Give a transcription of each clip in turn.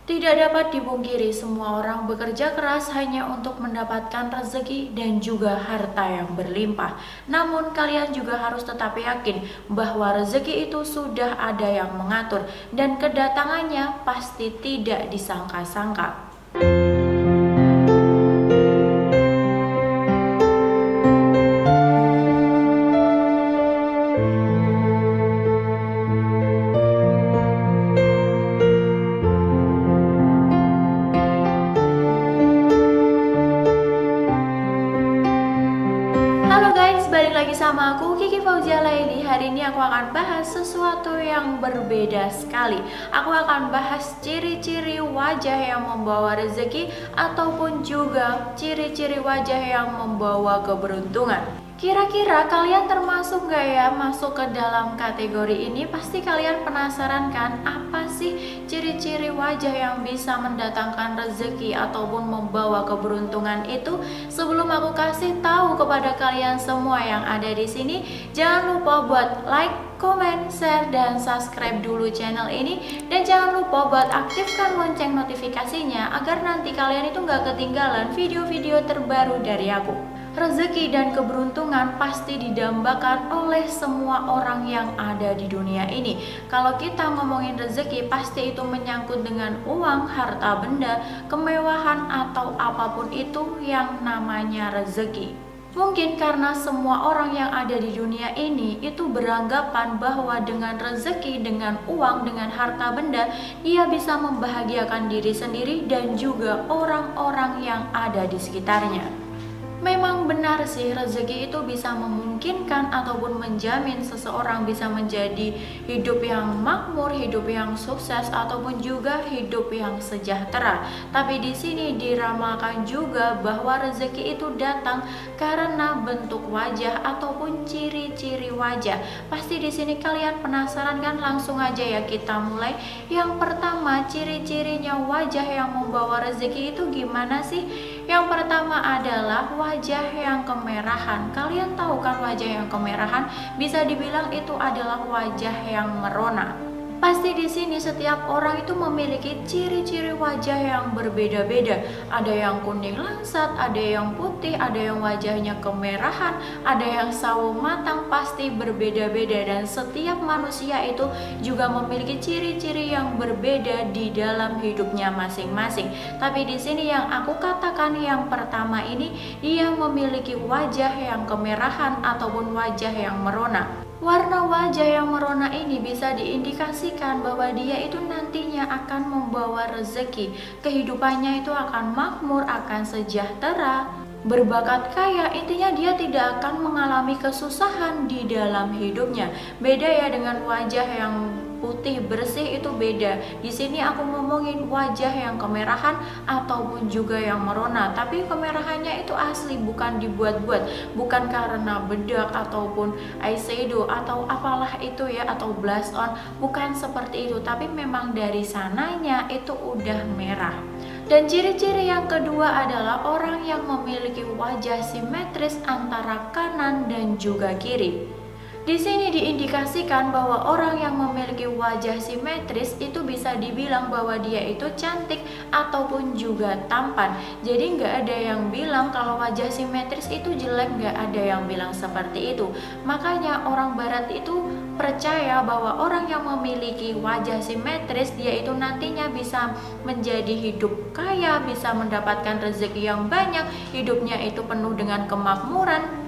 Tidak dapat dipungkiri, semua orang bekerja keras hanya untuk mendapatkan rezeki dan juga harta yang berlimpah. Namun kalian juga harus tetap yakin bahwa rezeki itu sudah ada yang mengatur dan kedatangannya pasti tidak disangka-sangka. Halo guys, balik lagi sama aku Kiki Fauzia Laili. Hari ini aku akan bahas sesuatu yang berbeda sekali. Aku akan bahas ciri-ciri wajah yang membawa rezeki ataupun juga ciri-ciri wajah yang membawa keberuntungan. Kira-kira kalian termasuk gak ya masuk ke dalam kategori ini? Pasti kalian penasaran kan, apa sih ciri-ciri wajah yang bisa mendatangkan rezeki ataupun membawa keberuntungan itu? Sebelum aku kasih tahu kepada kalian semua yang ada di sini, jangan lupa buat like, comment, share, dan subscribe dulu channel ini. Dan jangan lupa buat aktifkan lonceng notifikasinya agar nanti kalian itu gak ketinggalan video-video terbaru dari aku. Rezeki dan keberuntungan pasti didambakan oleh semua orang yang ada di dunia ini. Kalau kita ngomongin rezeki, pasti itu menyangkut dengan uang, harta benda, kemewahan, atau apapun itu yang namanya rezeki. Mungkin karena semua orang yang ada di dunia ini itu beranggapan bahwa dengan rezeki, dengan uang, dengan harta benda, ia bisa membahagiakan diri sendiri dan juga orang-orang yang ada di sekitarnya. Memang benar sih, rezeki itu bisa memungkinkan ataupun menjamin seseorang bisa menjadi hidup yang makmur, hidup yang sukses, ataupun juga hidup yang sejahtera. Tapi di sini diramalkan juga bahwa rezeki itu datang karena bentuk wajah ataupun ciri-ciri wajah. Pasti di sini kalian penasaran kan? Langsung aja ya kita mulai. Yang pertama, ciri-cirinya wajah yang membawa rezeki itu gimana sih? Yang pertama adalah wajah yang kemerahan. Kalian tahu kan wajah yang kemerahan? Bisa dibilang itu adalah wajah yang merona. Pasti di sini setiap orang itu memiliki ciri-ciri wajah yang berbeda-beda. Ada yang kuning langsat, ada yang putih, ada yang wajahnya kemerahan, ada yang sawo matang, pasti berbeda-beda. Dan setiap manusia itu juga memiliki ciri-ciri yang berbeda di dalam hidupnya masing-masing. Tapi di sini yang aku katakan yang pertama ini, dia memiliki wajah yang kemerahan ataupun wajah yang merona. Warna wajah yang merona ini bisa diindikasikan bahwa dia itu nantinya akan membawa rezeki. Kehidupannya itu akan makmur, akan sejahtera, berbakat kaya. Intinya dia tidak akan mengalami kesusahan di dalam hidupnya. Beda ya dengan wajah yang putih bersih, itu beda. Di sini aku ngomongin wajah yang kemerahan ataupun juga yang merona. Tapi kemerahannya itu asli, bukan dibuat-buat, bukan karena bedak ataupun eyeshadow atau apalah itu ya, atau blush on, bukan seperti itu. Tapi memang dari sananya itu udah merah. Dan ciri-ciri yang kedua adalah orang yang memiliki wajah simetris antara kanan dan juga kiri. Di sini diindikasikan bahwa orang yang memiliki wajah simetris itu bisa dibilang bahwa dia itu cantik ataupun juga tampan. Jadi nggak ada yang bilang kalau wajah simetris itu jelek, nggak ada yang bilang seperti itu. Makanya orang barat itu percaya bahwa orang yang memiliki wajah simetris dia itu nantinya bisa menjadi hidup kaya, bisa mendapatkan rezeki yang banyak, hidupnya itu penuh dengan kemakmuran.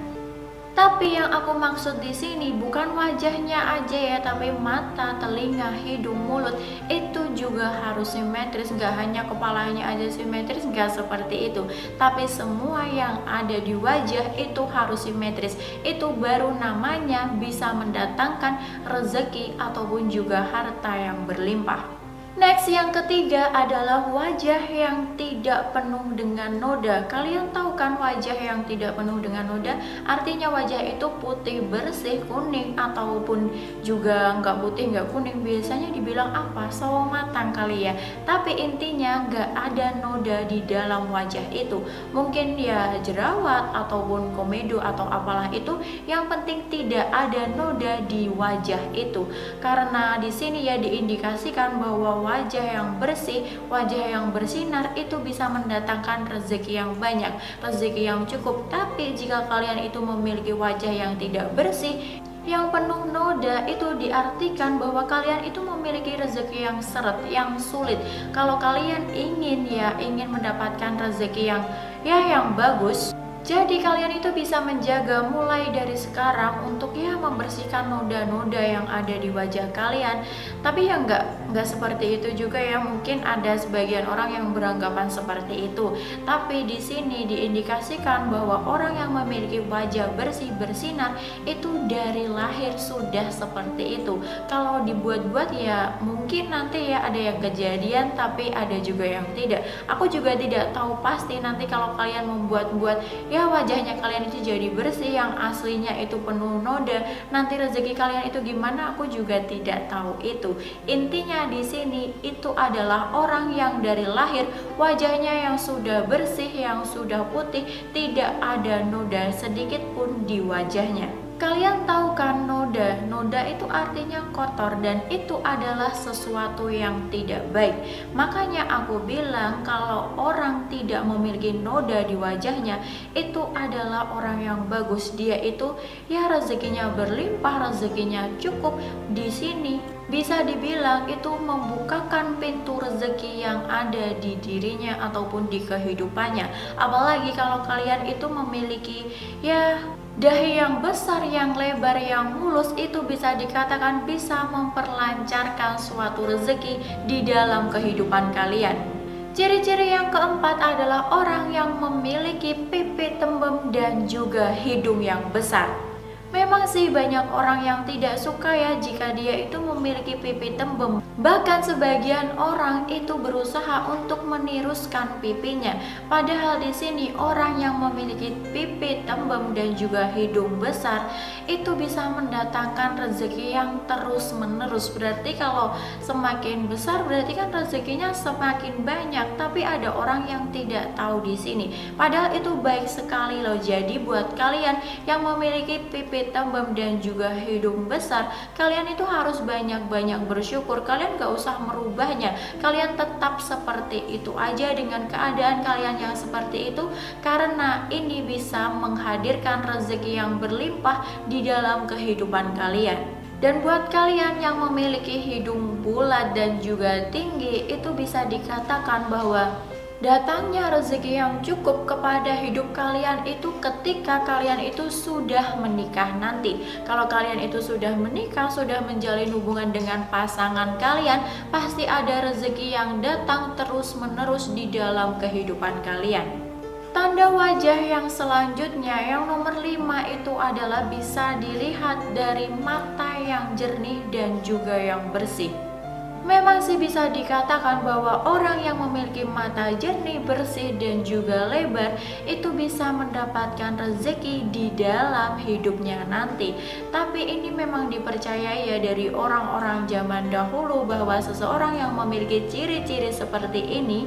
Tapi yang aku maksud di sini bukan wajahnya aja ya, tapi mata, telinga, hidung, mulut itu juga harus simetris. Gak hanya kepalanya aja simetris, gak seperti itu. Tapi semua yang ada di wajah itu harus simetris. Itu baru namanya bisa mendatangkan rezeki ataupun juga harta yang berlimpah. Next, yang ketiga adalah wajah yang tidak penuh dengan noda. Kalian tahu kan wajah yang tidak penuh dengan noda? Artinya wajah itu putih bersih, kuning, ataupun juga nggak putih nggak kuning. Biasanya dibilang apa? Sawo matang kali ya. Tapi intinya nggak ada noda di dalam wajah itu. Mungkin ya jerawat ataupun komedo atau apalah itu. Yang penting tidak ada noda di wajah itu. Karena di sini ya diindikasikan bahwa wajah yang bersih, wajah yang bersinar itu bisa mendatangkan rezeki yang banyak, rezeki yang cukup. Tapi jika kalian itu memiliki wajah yang tidak bersih, yang penuh noda, itu diartikan bahwa kalian itu memiliki rezeki yang seret, yang sulit. Kalau kalian ingin mendapatkan rezeki yang bagus, jadi kalian itu bisa menjaga mulai dari sekarang untuk membersihkan noda-noda yang ada di wajah kalian. Tapi nggak seperti itu juga ya. Mungkin ada sebagian orang yang beranggapan seperti itu. Tapi di sini diindikasikan bahwa orang yang memiliki wajah bersih bersinar itu dari lahir sudah seperti itu. Kalau dibuat-buat ya mungkin nanti ada yang kejadian, tapi ada juga yang tidak. Aku juga tidak tahu pasti nanti kalau kalian membuat-buat wajahnya kalian itu jadi bersih, yang aslinya itu penuh noda, nanti rezeki kalian itu gimana, aku juga tidak tahu itu. Intinya di sini itu adalah orang yang dari lahir wajahnya yang sudah bersih, yang sudah putih, tidak ada noda sedikit pun di wajahnya. Kalian tahu kan noda? Noda itu artinya kotor dan itu adalah sesuatu yang tidak baik. Makanya aku bilang kalau orang tidak memiliki noda di wajahnya itu adalah orang yang bagus. Dia itu rezekinya berlimpah, rezekinya cukup. Di sini bisa dibilang itu membukakan pintu rezeki yang ada di dirinya ataupun di kehidupannya. Apalagi kalau kalian itu memiliki dahi yang besar, yang lebar, yang mulus, itu bisa dikatakan bisa memperlancarkan suatu rezeki di dalam kehidupan kalian. Ciri-ciri yang keempat adalah orang yang memiliki pipi tembem dan juga hidung yang besar. Memang sih banyak orang yang tidak suka jika dia itu memiliki pipi tembem. Bahkan sebagian orang itu berusaha untuk meniruskan pipinya. Padahal di sini orang yang memiliki pipi tembem dan juga hidung besar itu bisa mendatangkan rezeki yang terus menerus. Berarti kalau semakin besar berarti kan rezekinya semakin banyak. Tapi ada orang yang tidak tahu di sini. Padahal itu baik sekali loh. Jadi buat kalian yang memiliki pipi tembem dan juga hidung besar, kalian itu harus banyak-banyak bersyukur. Kalian gak usah merubahnya, kalian tetap seperti itu aja dengan keadaan kalian yang seperti itu, karena ini bisa menghadirkan rezeki yang berlimpah di dalam kehidupan kalian. Dan buat kalian yang memiliki hidung bulat dan juga tinggi, itu bisa dikatakan bahwa datangnya rezeki yang cukup kepada hidup kalian itu ketika kalian itu sudah menikah nanti. Kalau kalian itu sudah menikah, sudah menjalin hubungan dengan pasangan kalian, pasti ada rezeki yang datang terus menerus di dalam kehidupan kalian. Tanda wajah yang selanjutnya, yang nomor 5, itu adalah bisa dilihat dari mata yang jernih dan juga yang bersih. Memang sih bisa dikatakan bahwa orang yang memiliki mata jernih, bersih, dan juga lebar itu bisa mendapatkan rezeki di dalam hidupnya nanti. Tapi ini memang dipercayai dari orang-orang zaman dahulu bahwa seseorang yang memiliki ciri-ciri seperti ini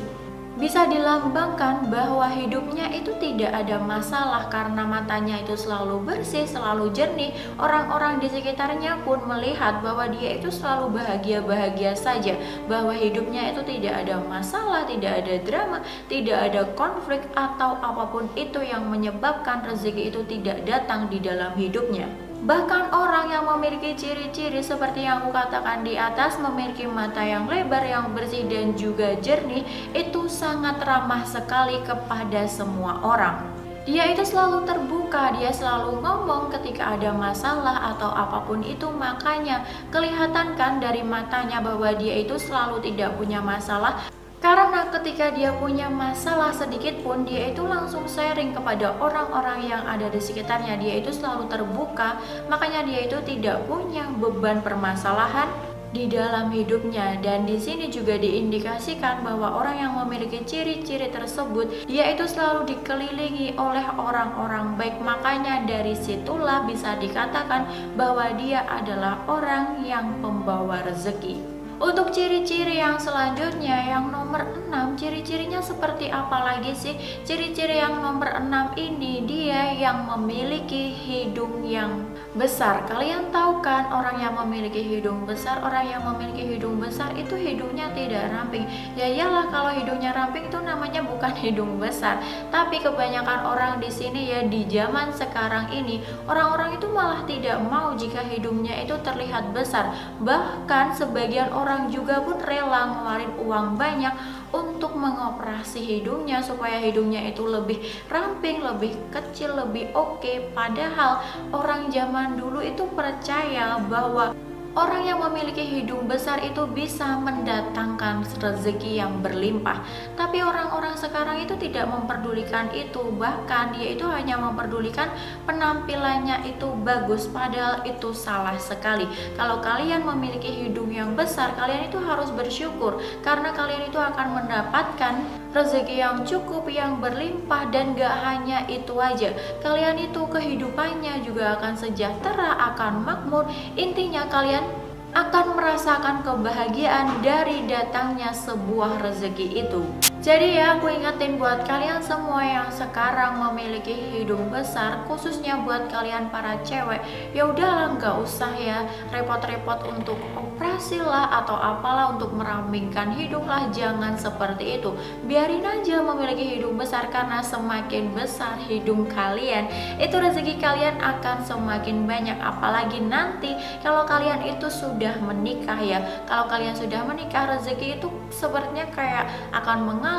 bisa dilambangkan bahwa hidupnya itu tidak ada masalah karena matanya itu selalu bersih, selalu jernih. Orang-orang di sekitarnya pun melihat bahwa dia itu selalu bahagia-bahagia saja, bahwa hidupnya itu tidak ada masalah, tidak ada drama, tidak ada konflik atau apapun itu yang menyebabkan rezeki itu tidak datang di dalam hidupnya. Bahkan orang yang memiliki ciri-ciri seperti yang aku katakan di atas, memiliki mata yang lebar, yang bersih dan juga jernih, itu sangat ramah sekali kepada semua orang. Dia itu selalu terbuka, dia selalu ngomong ketika ada masalah atau apapun itu. Makanya kelihatan kan dari matanya bahwa dia itu selalu tidak punya masalah. Karena ketika dia punya masalah sedikit pun, dia itu langsung sharing kepada orang-orang yang ada di sekitarnya. Dia itu selalu terbuka, makanya dia itu tidak punya beban permasalahan di dalam hidupnya. Dan di sini juga diindikasikan bahwa orang yang memiliki ciri-ciri tersebut, dia itu selalu dikelilingi oleh orang-orang baik. Makanya dari situlah bisa dikatakan bahwa dia adalah orang yang pembawa rezeki. Untuk ciri-ciri yang selanjutnya, yang nomor nomor 6, ciri-cirinya seperti apa lagi sih? Ciri-ciri yang nomor 6 ini, dia yang memiliki hidung yang besar. Kalian tahu kan, orang yang memiliki hidung besar, orang yang memiliki hidung besar itu hidungnya tidak ramping. Ya iyalah, kalau hidungnya ramping itu namanya bukan hidung besar. Tapi kebanyakan orang di sini ya, di zaman sekarang ini, orang-orang itu malah tidak mau jika hidungnya itu terlihat besar. Bahkan sebagian orang juga pun rela ngeluarin uang banyak untuk mengoperasi hidungnya supaya hidungnya itu lebih ramping, lebih kecil, lebih oke. Padahal orang zaman dulu itu percaya bahwa orang yang memiliki hidung besar itu bisa mendatangkan rezeki yang berlimpah. Tapi orang-orang sekarang itu tidak memperdulikan itu. Bahkan dia itu hanya memperdulikan penampilannya itu bagus. Padahal itu salah sekali. Kalau kalian memiliki hidung yang besar, kalian itu harus bersyukur. Karena kalian itu akan mendapatkan rezeki yang cukup, yang berlimpah. Dan gak hanya itu aja, kalian itu kehidupannya juga akan sejahtera, akan makmur. Intinya kalian akan merasakan kebahagiaan dari datangnya sebuah rezeki itu. Jadi ya, aku ingetin buat kalian semua yang sekarang memiliki hidung besar, khususnya buat kalian para cewek, ya udahlah, nggak usah ya repot-repot untuk operasi lah atau apalah untuk merampingkan hidung lah, jangan seperti itu. Biarin aja memiliki hidung besar, karena semakin besar hidung kalian, itu rezeki kalian akan semakin banyak. Apalagi nanti kalau kalian itu sudah menikah ya, kalau kalian sudah menikah, rezeki itu sepertinya kayak akan mengalir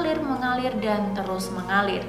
dan terus mengalir.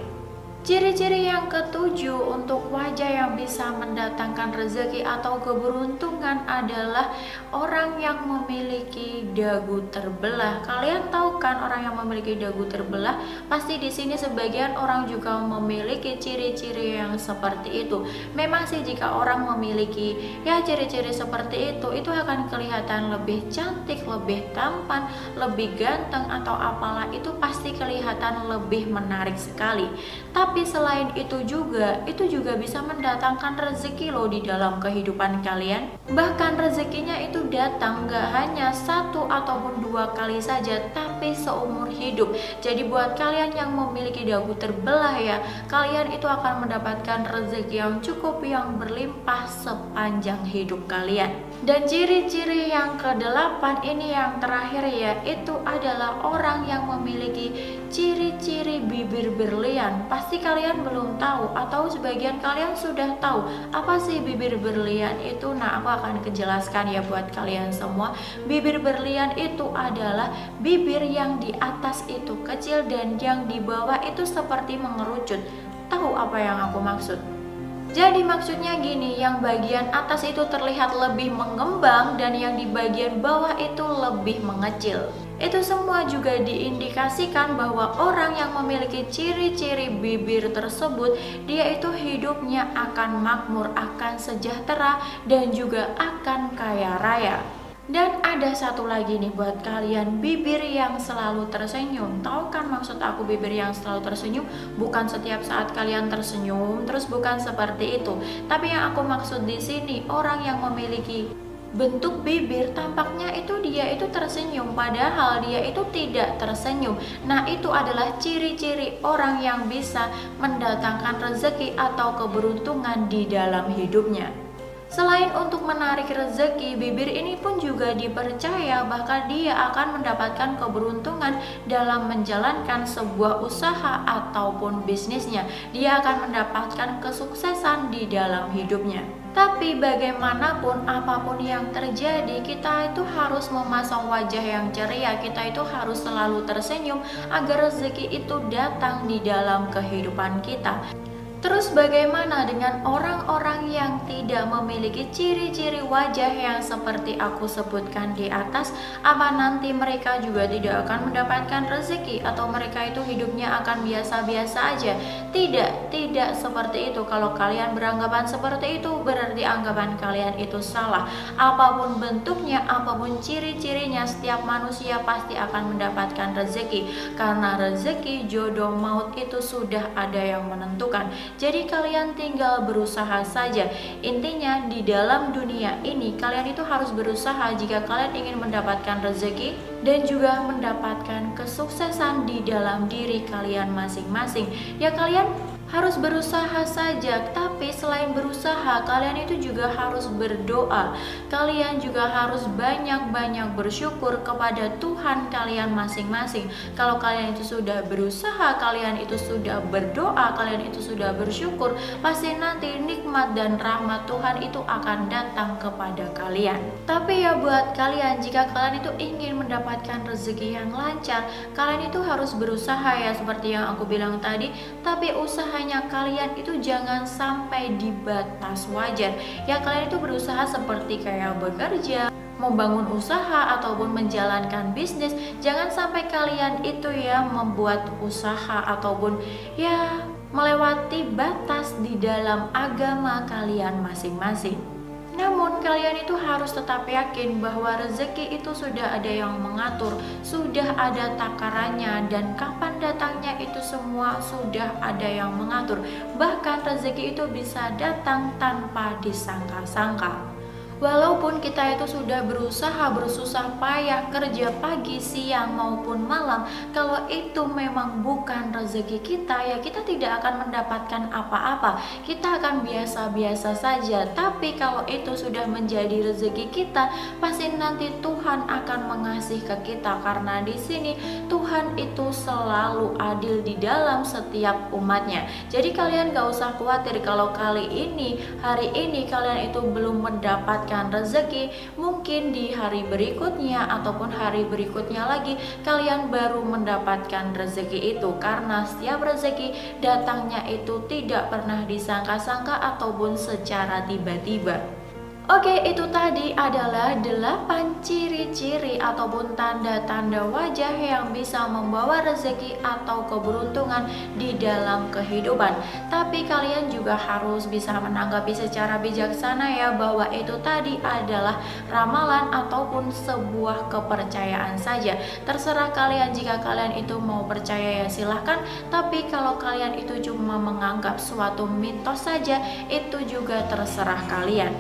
Ciri-ciri yang ketujuh untuk wajah yang bisa mendatangkan rezeki atau keberuntungan adalah orang yang memiliki dagu terbelah. Kalian tahu kan orang yang memiliki dagu terbelah? Pasti di sini sebagian orang juga memiliki ciri-ciri yang seperti itu. Memang sih jika orang memiliki ya ciri-ciri seperti itu akan kelihatan lebih cantik, lebih tampan, lebih ganteng atau apalah, itu pasti kelihatan lebih menarik sekali. Tapi selain itu juga bisa mendatangkan rezeki loh di dalam kehidupan kalian. Bahkan rezekinya itu datang gak hanya 1 ataupun 2 kali saja, tapi seumur hidup. Jadi buat kalian yang memiliki dagu terbelah ya, kalian itu akan mendapatkan rezeki yang cukup, yang berlimpah sepanjang hidup kalian. Dan ciri-ciri yang ke-8 ini yang terakhir ya, itu adalah orang yang memiliki ciri-ciri bibir berlian. Pasti kalian belum tahu, atau sebagian kalian sudah tahu apa sih bibir berlian itu. Nah, aku akan kejelaskan ya buat kalian semua. Bibir berlian itu adalah bibir yang di atas itu kecil dan yang di bawah itu seperti mengerucut. Tahu apa yang aku maksud? Jadi maksudnya gini, yang bagian atas itu terlihat lebih mengembang dan yang di bagian bawah itu lebih mengecil. Itu semua juga diindikasikan bahwa orang yang memiliki ciri-ciri bibir tersebut, dia itu hidupnya akan makmur, akan sejahtera, dan juga akan kaya raya. Dan ada satu lagi nih buat kalian, bibir yang selalu tersenyum. Tahu kan maksud aku bibir yang selalu tersenyum? Bukan setiap saat kalian tersenyum, terus bukan seperti itu. Tapi yang aku maksud di sini, orang yang memiliki bentuk bibir tampaknya itu dia itu tersenyum, padahal dia itu tidak tersenyum. Nah, itu adalah ciri-ciri orang yang bisa mendatangkan rezeki atau keberuntungan di dalam hidupnya. Selain untuk menarik rezeki, bibir ini pun juga dipercaya bahkan dia akan mendapatkan keberuntungan dalam menjalankan sebuah usaha ataupun bisnisnya. Dia akan mendapatkan kesuksesan di dalam hidupnya. Tapi bagaimanapun, apapun yang terjadi, kita itu harus memasang wajah yang ceria. Kita itu harus selalu tersenyum agar rezeki itu datang di dalam kehidupan kita. Terus bagaimana dengan orang-orang yang tidak memiliki ciri-ciri wajah yang seperti aku sebutkan di atas? Apa nanti mereka juga tidak akan mendapatkan rezeki atau mereka itu hidupnya akan biasa-biasa aja? Tidak seperti itu. Kalau kalian beranggapan seperti itu, berarti anggapan kalian itu salah. Apapun bentuknya, apapun ciri-cirinya, setiap manusia pasti akan mendapatkan rezeki. Karena rezeki, jodoh, maut itu sudah ada yang menentukan. Jadi kalian tinggal berusaha saja. Intinya di dalam dunia ini kalian itu harus berusaha jika kalian ingin mendapatkan rezeki dan juga mendapatkan kesuksesan di dalam diri kalian masing-masing. Ya kalian harus berusaha saja, tapi selain berusaha kalian itu juga harus berdoa. Kalian juga harus banyak-banyak bersyukur kepada Tuhan kalian masing-masing. Kalau kalian itu sudah berusaha, kalian itu sudah berdoa, kalian itu sudah bersyukur, pasti nanti nikmat dan rahmat Tuhan itu akan datang kepada kalian. Tapi ya buat kalian, jika kalian itu ingin mendapatkan rezeki yang lancar, kalian itu harus berusaha ya, seperti yang aku bilang tadi. Tapi usahanya kalian itu jangan sampai di batas wajar. Ya kalian itu berusaha seperti kayak bekerja, membangun usaha ataupun menjalankan bisnis. Jangan sampai kalian itu ya membuat usaha ataupun ya melewati batas di dalam agama kalian masing-masing. Namun kalian itu harus tetap yakin bahwa rezeki itu sudah ada yang mengatur, sudah ada takarannya, dan kapan datangnya itu semua sudah ada yang mengatur. Bahkan rezeki itu bisa datang tanpa disangka-sangka. Walaupun kita itu sudah berusaha bersusah payah kerja pagi, siang maupun malam, kalau itu memang bukan rezeki kita, ya kita tidak akan mendapatkan apa-apa. Kita akan biasa-biasa saja. Tapi kalau itu sudah menjadi rezeki kita, pasti nanti Tuhan akan mengasihi ke kita, karena di sini Tuhan itu selalu adil di dalam setiap umatnya. Jadi kalian gak usah khawatir kalau hari ini kalian itu belum mendapatkan rezeki. Mungkin di hari berikutnya ataupun hari berikutnya lagi kalian baru mendapatkan rezeki itu, karena setiap rezeki datangnya itu tidak pernah disangka-sangka ataupun secara tiba-tiba. Oke, itu tadi adalah 8 ciri-ciri ataupun tanda-tanda wajah yang bisa membawa rezeki atau keberuntungan di dalam kehidupan. Tapi kalian juga harus bisa menanggapi secara bijaksana ya, bahwa itu tadi adalah ramalan ataupun sebuah kepercayaan saja. Terserah kalian, jika kalian itu mau percaya ya silahkan. Tapi kalau kalian itu cuma menganggap suatu mitos saja, itu juga terserah kalian.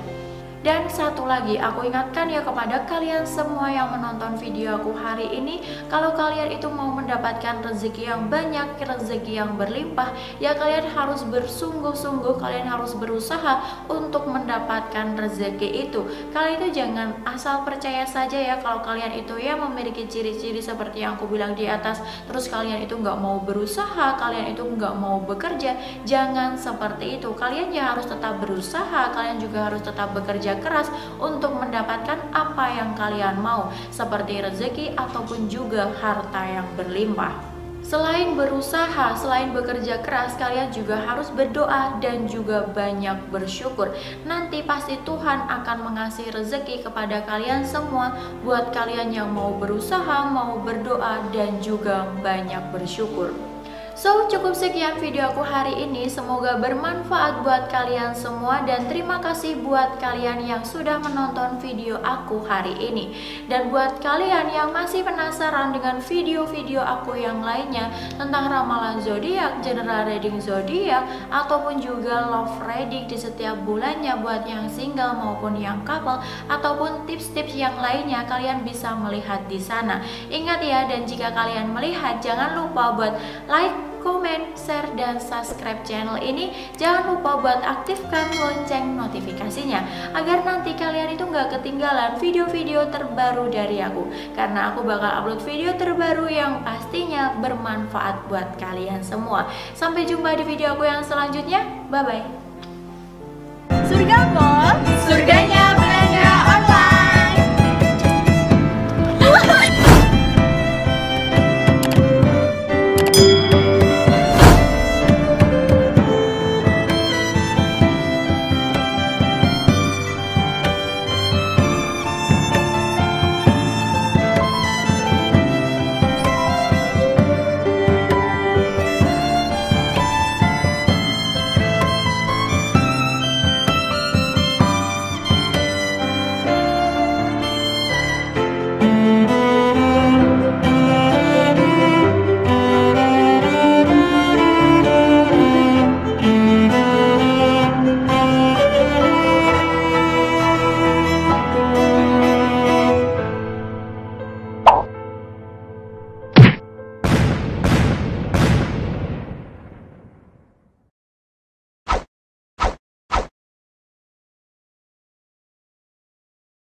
Dan satu lagi, aku ingatkan ya kepada kalian semua yang menonton video aku hari ini, kalau kalian itu mau mendapatkan rezeki yang banyak, rezeki yang berlimpah, ya kalian harus bersungguh-sungguh, kalian harus berusaha untuk mendapatkan rezeki itu. Kalian itu jangan asal percaya saja ya kalau kalian itu ya memiliki ciri-ciri seperti yang aku bilang di atas, terus kalian itu nggak mau berusaha, kalian itu nggak mau bekerja. Jangan seperti itu. Kalian ya harus tetap berusaha, kalian juga harus tetap bekerja keras untuk mendapatkan apa yang kalian mau, seperti rezeki ataupun juga harta yang berlimpah. Selain berusaha, selain bekerja keras, kalian juga harus berdoa dan juga banyak bersyukur. Nanti pasti Tuhan akan mengasihi rezeki kepada kalian semua, buat kalian yang mau berusaha, mau berdoa dan juga banyak bersyukur. So, cukup sekian video aku hari ini. Semoga bermanfaat buat kalian semua, dan terima kasih buat kalian yang sudah menonton video aku hari ini. Dan buat kalian yang masih penasaran dengan video-video aku yang lainnya tentang ramalan zodiak, general reading zodiak, ataupun juga love reading di setiap bulannya buat yang single maupun yang couple, ataupun tips-tips yang lainnya, kalian bisa melihat di sana. Ingat ya, dan jika kalian melihat, jangan lupa buat like, komen, share, dan subscribe channel ini. Jangan lupa buat aktifkan lonceng notifikasinya agar nanti kalian itu nggak ketinggalan video-video terbaru dari aku, karena aku bakal upload video terbaru yang pastinya bermanfaat buat kalian semua. Sampai jumpa di video aku yang selanjutnya. Bye bye. Surga Mall, surganya